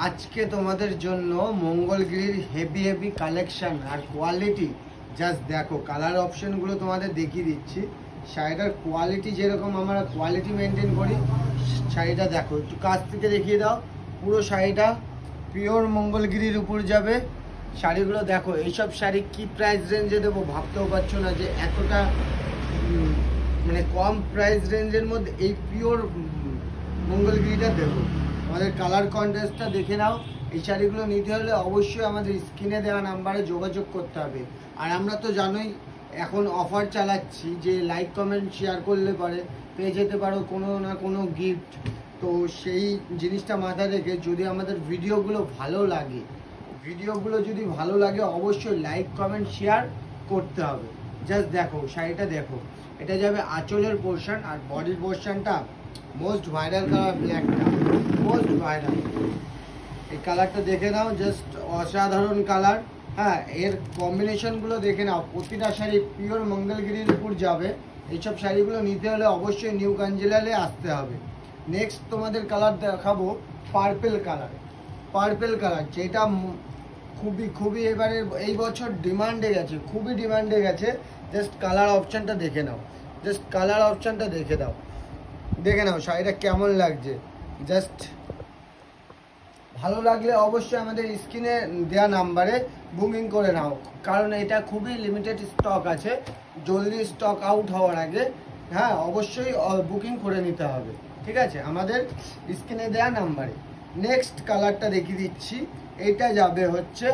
আজকে তোমাদের জন্য মঙ্গলগিরির হেভি কালেকশন আর কোয়ালিটি জাস্ট দেখো। কালার অপশনগুলো তোমাদের দেখিয়ে দিচ্ছি। শাড়িটার কোয়ালিটি যেরকম আমরা কোয়ালিটি মেনটেন করি, শাড়িটা দেখো একটু কাছ থেকে দেখিয়ে দাও। পুরো শাড়িটা পিওর মঙ্গলগিরির উপর যাবে। শাড়িগুলো দেখো, এইসব শাড়ি কি প্রাইস রেঞ্জে দেবো ভাবতেও পারছো না যে এতটা মানে কম প্রাইস রেঞ্জের মধ্যে এই পিওর মঙ্গলগিরিটা দেবো। আমাদের কালার কন্ট্রাস্টটা দেখে নাও। এই শাড়িগুলো নিতে হলে অবশ্যই আমাদের স্ক্রিনে দেওয়া নাম্বারে যোগাযোগ করতে হবে। আর আমরা তো জানোই এখন অফার চালাচ্ছি যে লাইক কমেন্ট শেয়ার করলে পরে পেয়ে যেতে পারো কোনো না কোনো গিফট। তো সেই জিনিসটা মাথায় রেখে যদি আমাদের ভিডিওগুলো ভালো লাগে অবশ্যই লাইক কমেন্ট শেয়ার করতে হবে। জাস্ট দেখো শাড়িটা দেখো, এটা যাবে আঁচলের পোর্শন আর বডির পোর্শনটা মোস্ট ভাইরাল কালার ব্ল্যাকটা, মোস্ট ভাইরাল। এই কালারটা দেখে নাও, জাস্ট অসাধারণ কালার। হ্যাঁ, এর কম্বিনেশনগুলো দেখে নাও। প্রতিটা শাড়ি পিওর মঙ্গলগিরির উপর যাবে। এইসব শাড়িগুলো নিতে হলে অবশ্যই নিউ কাঞ্জিলালে আসতে হবে। নেক্সট তোমাদের কালার দেখাবো পার্পেল কালার, যেটা খুবই এবারে এই বছর ডিমান্ডে গেছে, খুবই ডিমান্ডে গেছে। জাস্ট কালার অপশানটা দেখে নাও, দেখে নাও শাড়িটা কেমন লাগছে। জাস্ট ভালো লাগলে অবশ্যই আমাদের স্ক্রিনে দেওয়া নাম্বারে বুকিং করে নাও, কারণ এটা খুবই লিমিটেড স্টক আছে। জলদি স্টক আউট হওয়ার আগে হ্যাঁ অবশ্যই বুকিং করে নিতে হবে, ঠিক আছে, আমাদের স্ক্রিনে দেওয়া নাম্বারে। নেক্সট কালারটা দেখিয়ে দিচ্ছি। এটা যাবে হচ্ছে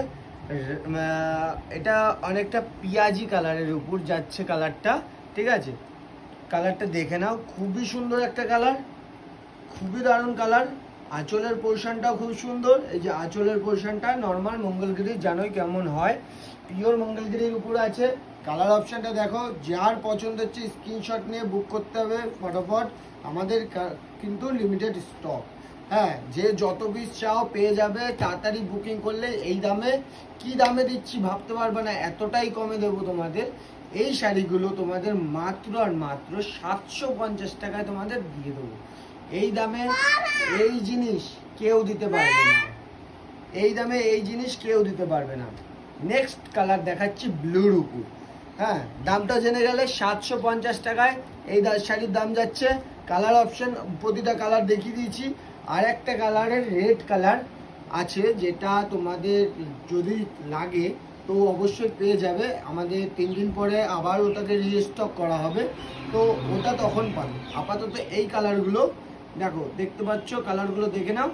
এটা অনেকটা পিঁয়াজি কালারের উপর যাচ্ছে কালারটা, ঠিক আছে। কালারটা দেখে নাও, খুবই সুন্দর একটা কালার, খুবই দারুণ কালার। আঁচলের পোর্শনটাও খুব সুন্দর। এই যে আঁচলের পোর্শনটা নর্মাল মঙ্গলগিরির জানোই কেমন হয়, পিওর মঙ্গলগিরির উপর আছে। কালার অপশানটা দেখো, যার পছন্দ হচ্ছে স্ক্রিনশট নিয়ে বুক করতে হবে ফটাফট। আমাদের কিন্তু লিমিটেড স্টক, হ্যাঁ, যে যত পিস চাও পেয়ে যাবে। তাড়াতাড়ি বুকিং করলে এই দামে, কি দামে দিচ্ছি ভাবতে পারবে না, এতটাই কমে দেবো তোমাদের। এই শাড়িগুলো তোমাদের মাত্র আর মাত্র 750 টাকায় তোমাদের দিয়ে দেবো। এই দামে এই জিনিস কেউ দিতে পারবে না, এই দামে এই জিনিস কেউ দিতে পারবে না। নেক্সট কালার দেখাচ্ছি ব্লুর উপর। হ্যাঁ, দামটা জেনে গেলে 750 টাকায় এই শাড়ির দাম যাচ্ছে। কালার অপশন প্রতিটা কালার দেখিয়ে দিয়েছি। আর একটা কালারের রেড কালার আছে, যেটা তোমাদের যদি লাগে তো অবশ্যই পেয়ে যাবে। আমাদের 3 দিন পরে আবার ওটাকে রিস্টক করা হবে, তো ওটা তখন পাবে। আপাতত এই কালারগুলো দেখো, দেখতে পাচ্ছ, কালারগুলো দেখে নাও।